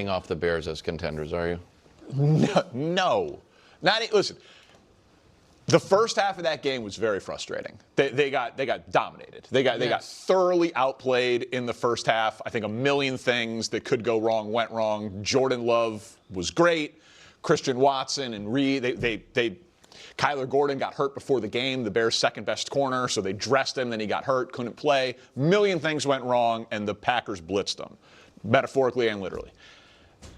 off the Bears as contenders, are you? No. Listen, the first half of that game was very frustrating. They got dominated. They got thoroughly outplayed in the first half. I think a million things that could go wrong went wrong. Jordan Love was great. Christian Watson and Reed, Kyler Gordon got hurt before the game, the Bears' second best corner, so they dressed him, then he got hurt, couldn't play. Million things went wrong, and the Packers blitzed them, metaphorically and literally.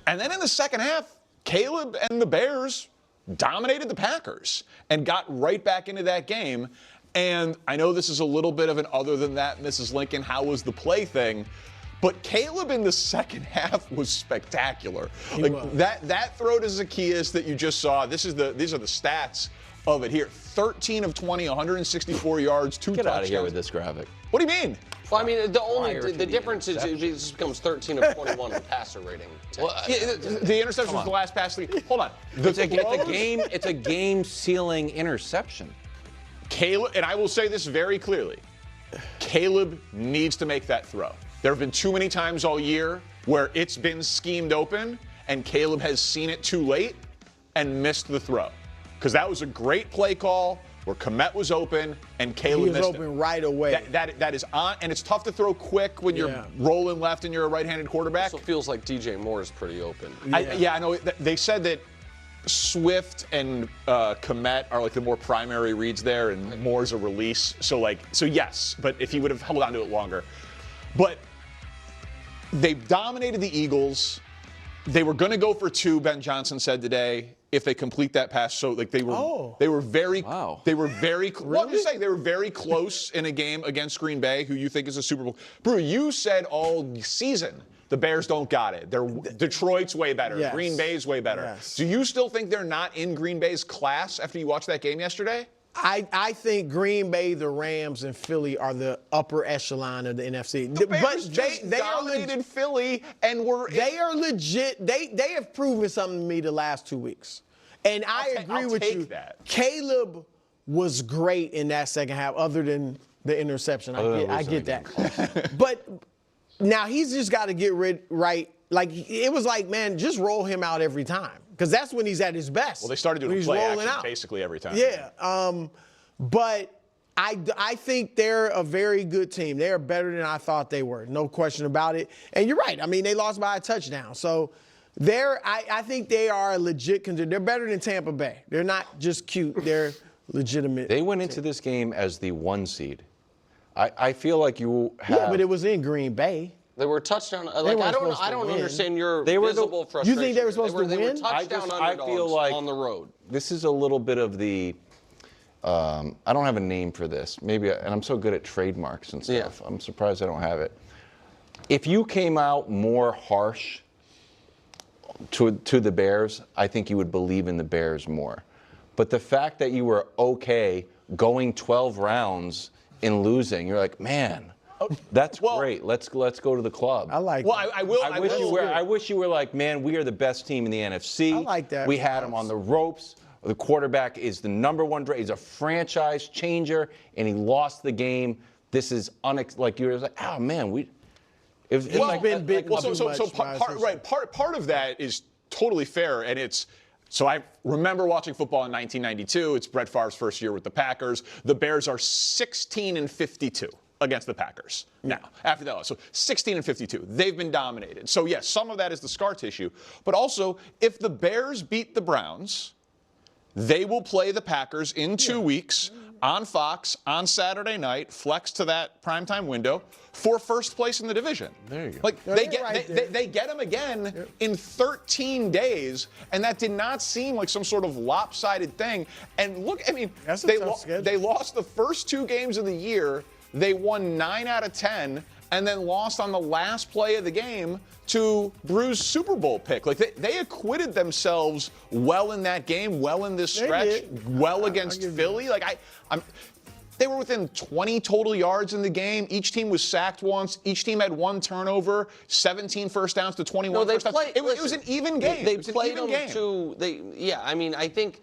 And then in the second half, Caleb and the Bears dominated the Packers and got right back into that game. And I know this is a little bit of an other than that, Mrs. Lincoln, how was the play thing? But Caleb in the second half was spectacular. That throw to Zacchaeus that you just saw, these are the stats of it here. 13 of 20, 164 yards, 2 touchdowns. Get out of here with this graphic. What do you mean? Well, I mean, the difference is it just becomes 13 of 21 in passer rating. Well, the interception was the last pass. Hold on. It's a game-sealing interception. Caleb, and I will say this very clearly, Caleb needs to make that throw. There have been too many times all year where it's been schemed open and Caleb has seen it too late and missed the throw. Because that was a great play call where Komet was open and Caleb missed it. He was open right away. That is on, and it's tough to throw quick when you're rolling left and you're a right-handed quarterback. Also feels like DJ Moore is pretty open. I know. They said that Swift and Komet are like the more primary reads there, and Moore's a release. So yes, but if he would have held on to it longer. But they've dominated the Eagles. They were going to go for 2, Ben Johnson said today, if they complete that pass. So they were very wow. They were very well, I'm just saying they were very close in a game against Green Bay, who you think is a Super Bowl. Brew, you said all season the Bears don't got it. Detroit's way better. Yes. Green Bay's way better. Yes. Do you still think they're not in Green Bay's class after you watched that game yesterday? I think Green Bay, the Rams, and Philly are the upper echelon of the NFC. The Bears but they dominated Philly and were. They are legit. They have proven something to me the last 2 weeks, and I agree with you. That. Caleb was great in that second half, other than the interception. I get that, but now he's just got to get right. Like it was like, man, just roll him out every time. Because that's when he's at his best. Well, they started doing play action basically every time. Yeah, but I think they're a very good team. They are better than I thought they were, no question about it. And you're right. I mean, they lost by a touchdown. So I think they are a legit contender. They're better than Tampa Bay. They're not just cute. They're legitimate. They went into this game as the 1 seed. I feel like you have. Yeah, but it was in Green Bay. They were touchdown. I don't understand your visible frustration. You think they were supposed to win? They were touchdown underdogs feel like on the road. This is a little bit of the. I don't have a name for this. Maybe, and I'm so good at trademarks and stuff. Yeah. I'm surprised I don't have it. If you came out more harsh to the Bears, I think you would believe in the Bears more. But the fact that you were okay going 12 rounds and losing, you're like, man. That's great. Let's go to the club. I like. Well, that. I wish you were like, man, we are the best team in the NFC. I like that. We had him on the ropes. The quarterback is the number 1. He's a franchise changer, and he lost the game. This is like you're like, oh man, It's like been big. Well, part of that is totally fair, and it's. So I remember watching football in 1992. It's Brett Favre's first year with the Packers. The Bears are 16-52. Against the Packers. Now, after that, so 16-52. They've been dominated. So, yes, some of that is the scar tissue. But also, if the Bears beat the Browns, they will play the Packers in 2 weeks on Fox on Saturday night, flex to that primetime window for first place in the division. There you go. Like they get them again in 13 days, and that did not seem like some sort of lopsided thing. And look, I mean, they lost the first 2 games of the year. They won 9 out of 10 and then lost on the last play of the game to Brew's Super Bowl pick. Like they acquitted themselves well in that game, well in this stretch, well against Philly. Like they were within 20 total yards in the game. Each team was sacked once. Each team had 1 turnover, 17 first downs to 21 first downs. It was an even game. They played them to. I think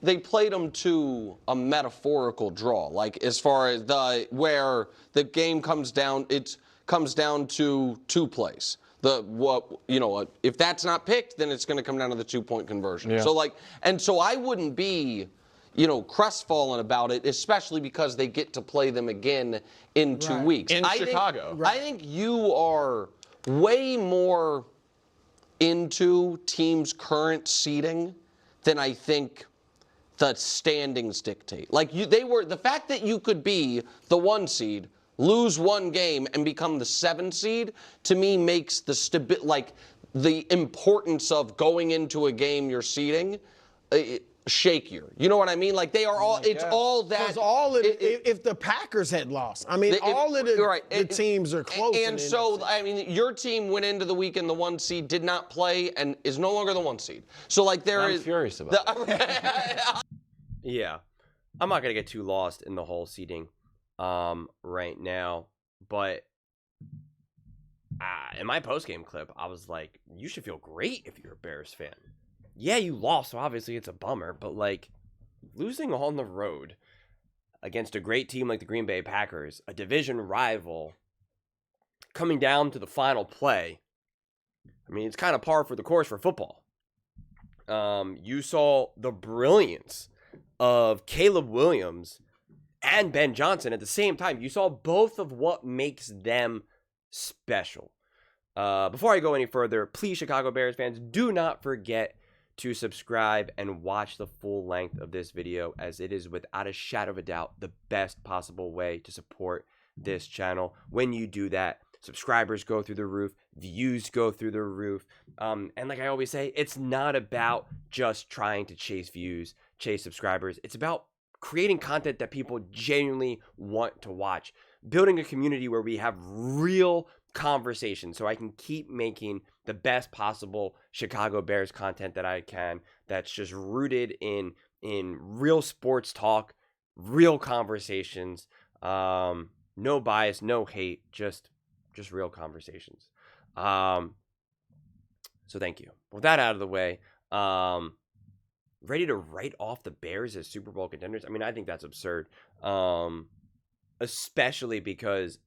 they played them to a metaphorical draw. Like as far as where the game comes down, it comes down to 2 plays. If that's not picked, then it's going to come down to the 2-point conversion. Yeah. So I wouldn't be, crestfallen about it, especially because they get to play them again in 2 weeks. In Chicago. I think you are way more into teams' current seeding than I think the standings dictate. The fact that you could be the 1 seed, lose 1 game, and become the 7 seed, to me makes the importance of going into a game you're seeding shakier. You know what I mean? Like they are all. It's all that. If the Packers had lost, I mean, the teams are close. And so, I mean, your team went into the weekend the 1 seed, did not play, and is no longer the 1 seed. So I'm furious about that. Yeah, I'm not gonna get too lost in the whole seeding right now, but in my post-game clip, I was like, you should feel great if you're a Bears fan. Yeah, you lost, so obviously it's a bummer, but losing on the road against a great team like the Green Bay Packers, a division rival, coming down to the final play, I mean, it's kind of par for the course for football. You saw the brilliance of Caleb Williams and Ben Johnson at the same time. You saw both of what makes them special. Before I go any further, please, Chicago Bears fans, do not forget to subscribe and watch the full length of this video, as it is without a shadow of a doubt the best possible way to support this channel. When you do that, subscribers go through the roof, views go through the roof, and like I always say, it's not about just trying to chase views, chase subscribers. It's about creating content that people genuinely want to watch, building a community where we have real conversation, so I can keep making the best possible Chicago Bears content that I can, that's just rooted in real sports talk, real conversations, no bias, no hate, just real conversations. So thank you. With that out of the way, ready to write off the Bears as Super Bowl contenders? I mean, I think that's absurd, especially because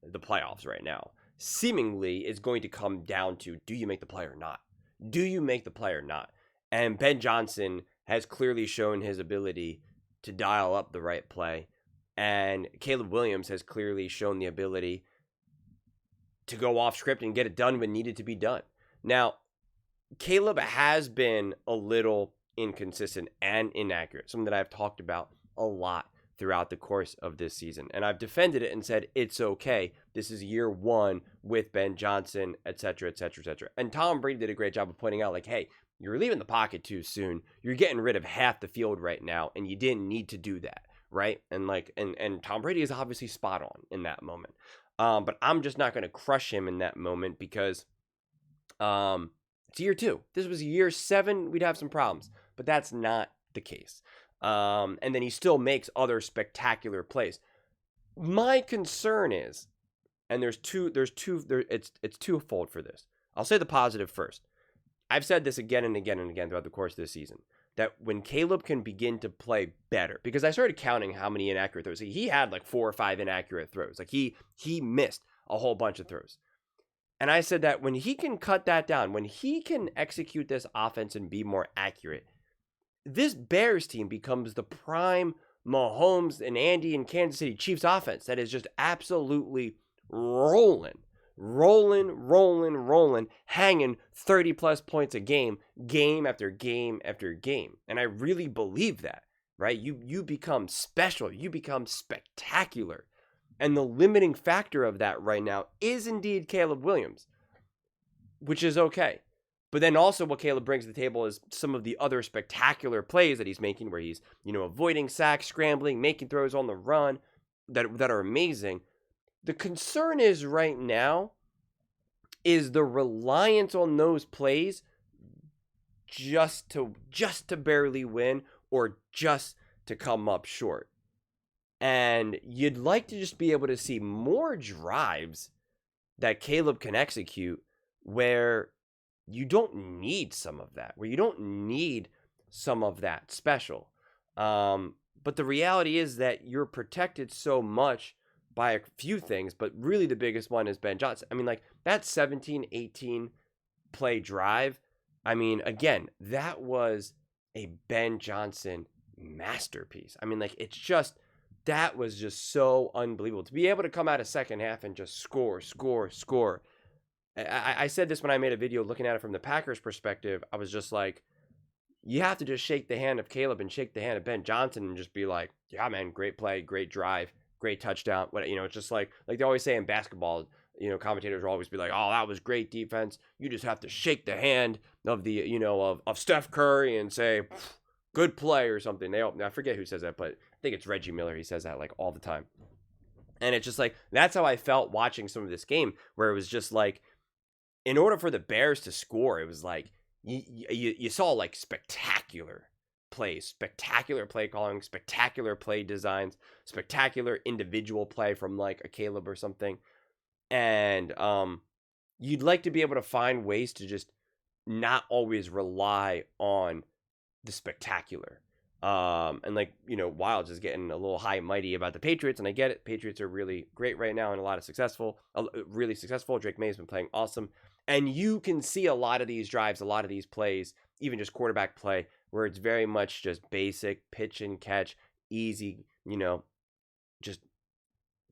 the playoffs right now seemingly is going to come down to, do you make the play or not? Do you make the play or not? And Ben Johnson has clearly shown his ability to dial up the right play, and Caleb Williams has clearly shown the ability to go off script and get it done when needed to be done. Now, Caleb has been a little inconsistent and inaccurate, something that I've talked about a lot throughout the course of this season. And I've defended it and said, it's okay. This is year 1 with Ben Johnson, etc., etc., etc. And Tom Brady did a great job of pointing out, hey, you're leaving the pocket too soon. You're getting rid of half the field right now, and you didn't need to do that, right? And and Tom Brady is obviously spot on in that moment. But I'm just not going to crush him in that moment, because it's year 2. This was year 7, we'd have some problems. But that's not the case. And then he still makes other spectacular plays. My concern is, and it's twofold for this. I'll say the positive first. I've said this again and again and again throughout the course of this season, that when Caleb can begin to play better, because I started counting how many inaccurate throws. He had 4 or 5 inaccurate throws. He missed a whole bunch of throws. And I said that when he can cut that down, when he can execute this offense and be more accurate, this Bears team becomes the prime Mahomes and Andy and Kansas City Chiefs offense that is just absolutely rolling, hanging 30-plus points a game after game after game. And I really believe that, right? You become special. You become spectacular. And the limiting factor of that right now is indeed Caleb Williams, which is okay. But then also what Caleb brings to the table is some of the other spectacular plays that he's making, where he's, avoiding sacks, scrambling, making throws on the run that are amazing. The concern is right now is the reliance on those plays just to barely win, or just to come up short. And you'd like to just be able to see more drives that Caleb can execute where you don't need some of that, where you don't need some of that special. But the reality is that you're protected so much by a few things, but really the biggest one is Ben Johnson. I mean, like that 17-18 play drive. I mean, again, that was a Ben Johnson masterpiece. I mean, like that was just so unbelievable to be able to come out of second half and just score. I said this when I made a video looking at it from the Packers perspective. I was just like, you have to just shake the hand of Caleb and shake the hand of Ben Johnson and just be like, yeah, man, great play, great drive, great touchdown. What, it's just like they always say in basketball, commentators will always be like, oh, that was great defense. You just have to shake the hand of the, of Steph Curry and say, good play or something. I forget who says that, but I think it's Reggie Miller. He says that like all the time. And it's just like, that's how I felt watching some of this game, where it was just like, in order for the Bears to score, it was like, you saw like spectacular plays, spectacular play calling, spectacular play designs, spectacular individual play from like a Caleb or something. And you'd like to be able to find ways to just not always rely on the spectacular. And like, Wilds is getting a little high and mighty about the Patriots, and I get it. Patriots are really great right now and really successful. Drake May has been playing awesome. And you can see a lot of these drives, a lot of these plays, even just quarterback play, where it's very much just basic pitch and catch, easy, just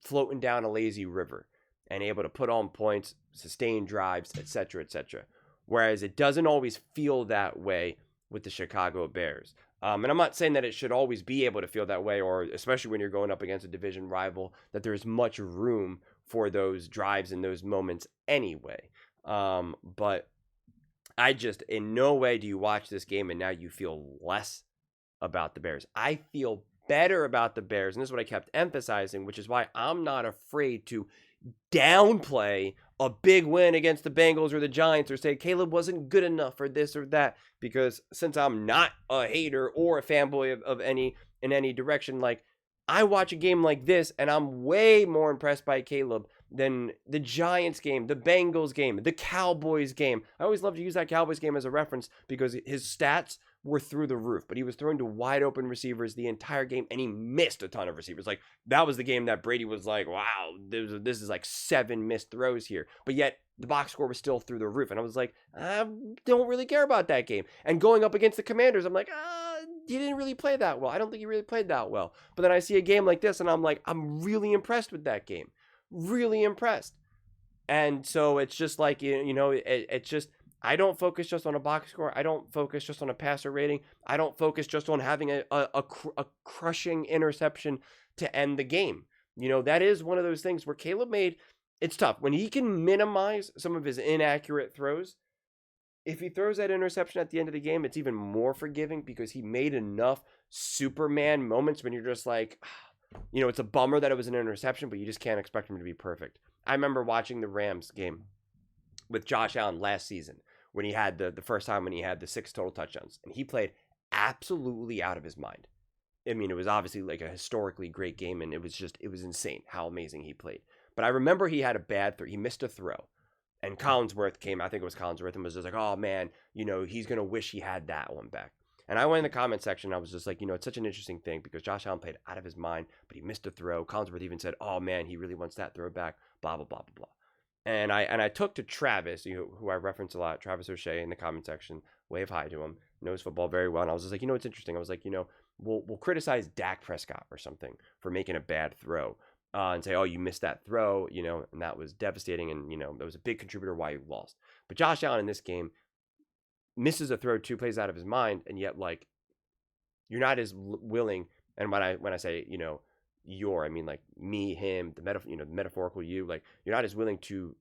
floating down a lazy river and able to put on points, sustain drives, etc., etc. Whereas it doesn't always feel that way with the Chicago Bears. And I'm not saying that it should always be able to feel that way, or especially when you're going up against a division rival, that there's much room for those drives and those moments anyway. But I just, in no way do you watch this game and now you feel less about the Bears. I feel better about the Bears, and this is what I kept emphasizing, which is why I'm not afraid to downplay a big win against the Bengals or the Giants, or say Caleb wasn't good enough for this or that, because since I'm not a hater or a fanboy in any direction, like, I watch a game like this and I'm way more impressed by Caleb than the Giants game, the Bengals game, the Cowboys game. I always love to use that Cowboys game as a reference because his stats were through the roof, but he was throwing to wide open receivers the entire game, and he missed a ton of receivers. Like, that was the game that Brady was like, wow, this is like 7 missed throws here. But yet the box score was still through the roof. And I was like, I don't really care about that game. And going up against the Commanders, I'm like, he didn't really play that well. I don't think he really played that well. But then I see a game like this and I'm like, I'm really impressed with that game. Really impressed. And so it's just like, it's just, I don't focus just on a box score. I don't focus just on a passer rating. I don't focus just on having a crushing interception to end the game. That is one of those things where Caleb made, it's tough. When he can minimize some of his inaccurate throws, if he throws that interception at the end of the game, it's even more forgiving because he made enough Superman moments when you're just like, it's a bummer that it was an interception, but you just can't expect him to be perfect. I remember watching the Rams game with Josh Allen last season when he had the first time when he had the 6 total touchdowns, and he played absolutely out of his mind. I mean, it was obviously like a historically great game, and it was insane how amazing he played. But I remember he had a bad throw. He missed a throw. And Collinsworth came, I think it was Collinsworth, and was just like, oh man, he's going to wish he had that one back. And I went in the comment section, and I was just like, it's such an interesting thing because Josh Allen played out of his mind, but he missed a throw. Collinsworth even said, oh man, he really wants that throw back, blah, blah, blah, blah, blah. And I took to Travis, who I reference a lot, Travis O'Shea, in the comment section, wave hi to him, knows football very well. And I was just like, it's interesting. I was like, we'll criticize Dak Prescott or something for making a bad throw. And say, oh, you missed that throw, and that was devastating, and, that was a big contributor why you lost. But Josh Allen in this game misses a throw 2 plays out of his mind, and yet, like, you're not as willing, and when I say, I mean, like, me, him, the metaphorical you, like, you're not as willing to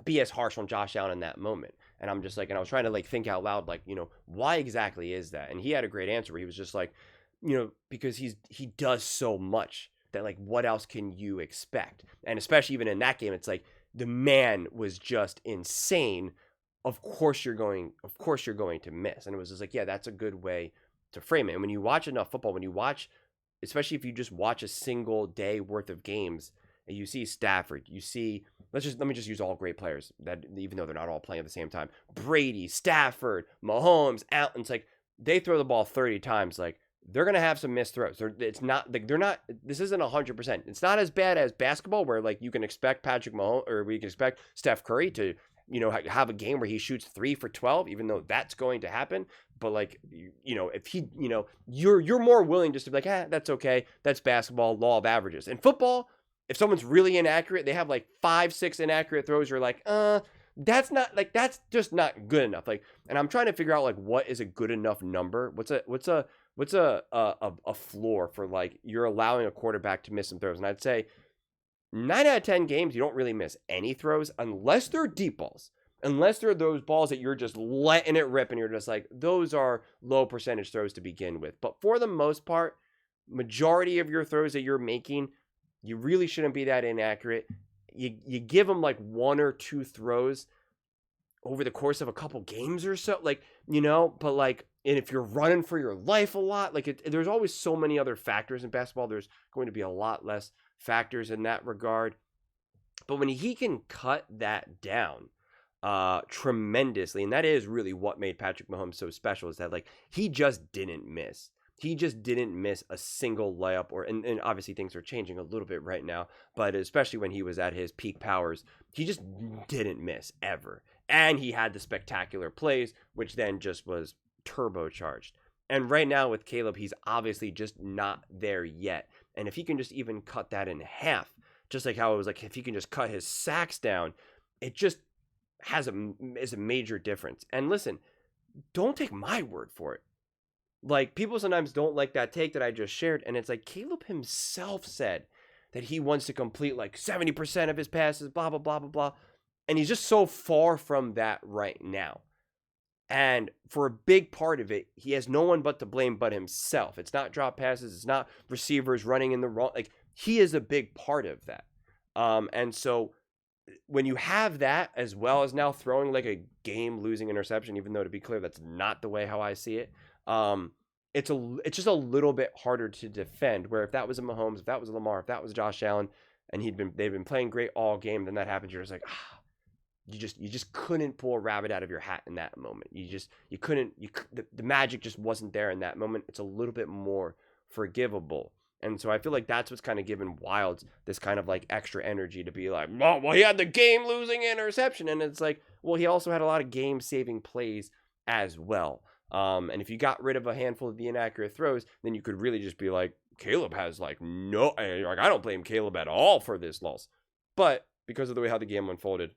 be as harsh on Josh Allen in that moment. And I'm just like, and I was trying to, like, think out loud, like, why exactly is that? And he had a great answer where he was just like, because he does so much that, like, what else can you expect? And especially even in that game, it's like the man was just insane. Of course you're going to miss. And it was just like, yeah, that's a good way to frame it. And when you watch enough football, especially if you just watch a single day worth of games, and you see Stafford, you see, let me just use all great players that, even though they're not all playing at the same time, Brady, Stafford, Mahomes, Allen, it's like they throw the ball 30 times, like, they're going to have some missed throws. This isn't 100%. It's not as bad as basketball where like you can expect Patrick Mahomes or we can expect Steph Curry to, have a game where he shoots 3 for 12, even though that's going to happen. But like, if he, you're more willing just to be like, that's okay. That's basketball, law of averages. In football, if someone's really inaccurate, they have like 5-6 inaccurate throws. You're like, that's just not good enough. Like, and I'm trying to figure out like, what is a good enough number? What's a floor for like, you're allowing a quarterback to miss some throws. And I'd say 9 out of 10 games, you don't really miss any throws unless they're deep balls. Unless they're those balls that you're just letting it rip and you're just like, those are low percentage throws to begin with. But for the most part, majority of your throws that you're making, you really shouldn't be that inaccurate. You give them like 1 or 2 throws over the course of a couple games or so, like, but like, and if you're running for your life a lot, like there's always so many other factors in basketball. There's going to be a lot less factors in that regard. But when he can cut that down tremendously, and that is really what made Patrick Mahomes so special, is that like he just didn't miss. He just didn't miss a single layup, and obviously things are changing a little bit right now, but especially when he was at his peak powers, he just didn't miss ever. And he had the spectacular plays, which then just was turbocharged. And right now with Caleb, he's obviously just not there yet. And if he can just even cut that in half, just like how it was like if he can just cut his sacks down, it just is a major difference. And listen, don't take my word for it. Like, people sometimes don't like that take that I just shared, and it's like Caleb himself said that he wants to complete like 70% of his passes, blah, blah, blah, blah, blah. And he's just so far from that right now. And for a big part of it, he has no one but to blame but himself. It's not drop passes. It's not receivers running in the wrong. Like, he is a big part of that. And so when you have that, as well as now throwing like a game-losing interception, even though to be clear, that's not the way how I see it. It's just a little bit harder to defend. Where if that was a Mahomes, if that was a Lamar, if that was Josh Allen, and they've been playing great all game, then that happens. You're just like, you just couldn't pull a rabbit out of your hat in that moment. The magic just wasn't there in that moment. It's a little bit more forgivable. And so I feel like that's what's kind of given Wilds this kind of like extra energy to be like, well, he had the game-losing interception. And it's like, well, he also had a lot of game-saving plays as well. And if you got rid of a handful of the inaccurate throws, then you could really just be like, Caleb has like I don't blame Caleb at all for this loss. But because of the way how the game unfolded,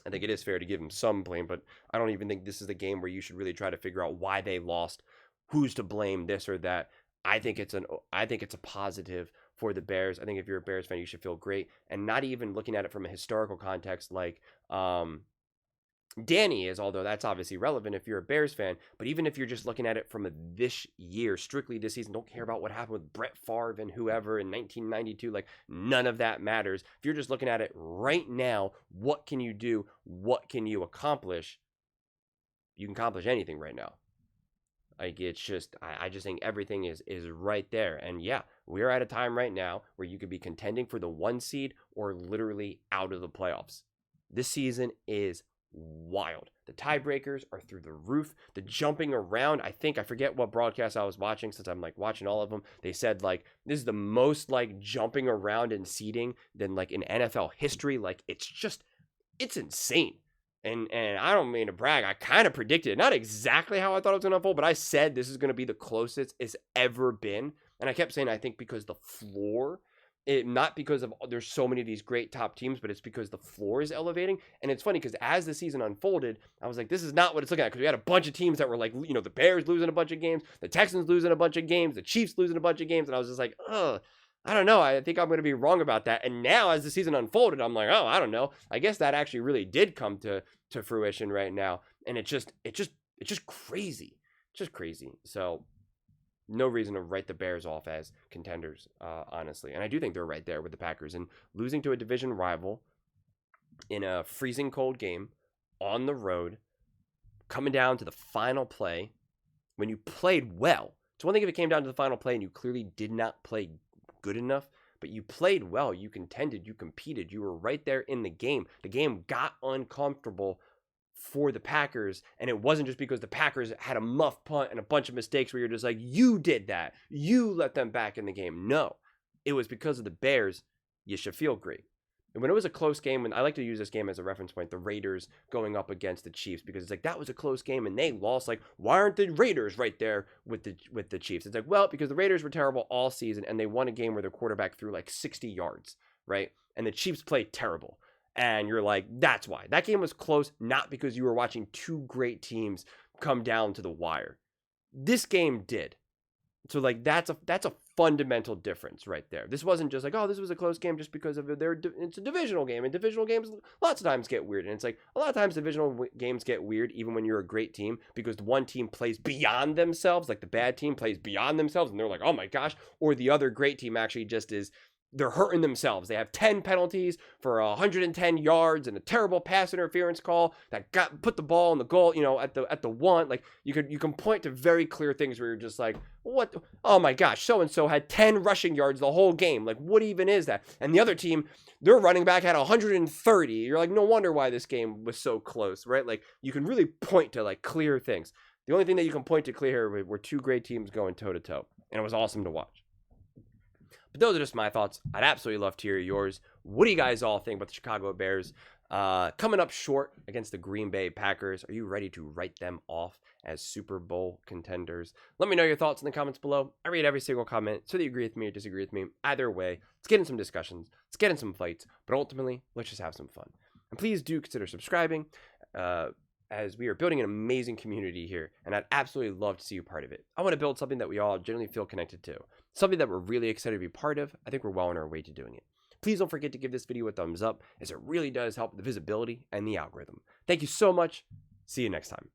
I think it is fair to give him some blame, but I don't even think this is the game where you should really try to figure out why they lost, who's to blame, this or that. I think it's a positive for the Bears. I think if you're a Bears fan, you should feel great, and not even looking at it from a historical context like Danny is, although that's obviously relevant if you're a Bears fan. But even if you're just looking at it from this year, strictly this season, don't care about what happened with Brett Favre and whoever in 1992. Like, none of that matters. If you're just looking at it right now, what can you do? What can you accomplish? You can accomplish anything right now. Like, it's just, I just think everything is right there. And yeah, we're at a time right now where you could be contending for the 1 seed or literally out of the playoffs. This season is wild. The tiebreakers are through the roof. The jumping around, I forget what broadcast I was watching, since I'm like watching all of them. They said like this is the most like jumping around in seeding than like in NFL history. Like, it's insane. And I don't mean to brag. I kind of predicted it. Not exactly how I thought it was going to unfold, but I said this is going to be the closest it's ever been. And I kept saying, I think because the floor, not because of there's so many of these great top teams, but it's because the floor is elevating. And it's funny because as the season unfolded, I was like, this is not what it's looking at, because we had a bunch of teams that were like, the Bears losing a bunch of games, the Texans losing a bunch of games, the Chiefs losing a bunch of games. And I was just like, I don't know. I think I'm going to be wrong about that. And now as the season unfolded, I'm like, I don't know. I guess that actually really did come to fruition right now. And it's just crazy. It's just crazy. So no reason to write the Bears off as contenders, honestly. And I do think they're right there with the Packers. And losing to a division rival in a freezing cold game on the road, coming down to the final play, when you played well. It's one thing if it came down to the final play and you clearly did not play good enough, but you played well, you contended, you competed, you were right there in the game. The game got uncomfortable for the Packers, and it wasn't just because the Packers had a muff punt and a bunch of mistakes where you're just like, you did that, you let them back in the game. No, it was because of the Bears. You should feel great. And when it was a close game, and I like to use this game as a reference point, the Raiders going up against the Chiefs, because it's like, that was a close game and they lost. Like, why aren't the Raiders right there with the Chiefs? It's like, well, because the Raiders were terrible all season and they won a game where their quarterback threw like 60 yards, right? And the Chiefs played terrible. And you're like, that's why. That game was close, not because you were watching two great teams come down to the wire. This game did. So, like, that's a fundamental difference right there. This wasn't just like, oh, this was a close game just because of it's a divisional game. And divisional games lots of times get weird. And it's like, a lot of times divisional games get weird even when you're a great team, because the one team plays beyond themselves, like the bad team plays beyond themselves, and they're like, oh my gosh. Or the other great team actually just is, they're hurting themselves. They have 10 penalties for 110 yards and a terrible pass interference call that put the ball in the goal, at the one. Like, you can point to very clear things where you're just like, what? Oh my gosh, so and so had 10 rushing yards the whole game. Like, what even is that? And the other team, their running back had 130. You're like, no wonder why this game was so close, right? Like, you can really point to like clear things. The only thing that you can point to clear here were two great teams going toe to toe, and it was awesome to watch. But those are just my thoughts. I'd absolutely love to hear yours. What do you guys all think about the Chicago Bears coming up short against the Green Bay Packers? Are you ready to write them off as Super Bowl contenders? Let me know your thoughts in the comments below. I read every single comment, so that you agree with me or disagree with me. Either way, let's get in some discussions. Let's get in some fights. But ultimately, let's just have some fun. And please do consider subscribing, as we are building an amazing community here, and I'd absolutely love to see you part of it. I want to build something that we all generally feel connected to, something that we're really excited to be part of. I think we're well on our way to doing it. Please don't forget to give this video a thumbs up, as it really does help the visibility and the algorithm. Thank you so much. See you next time.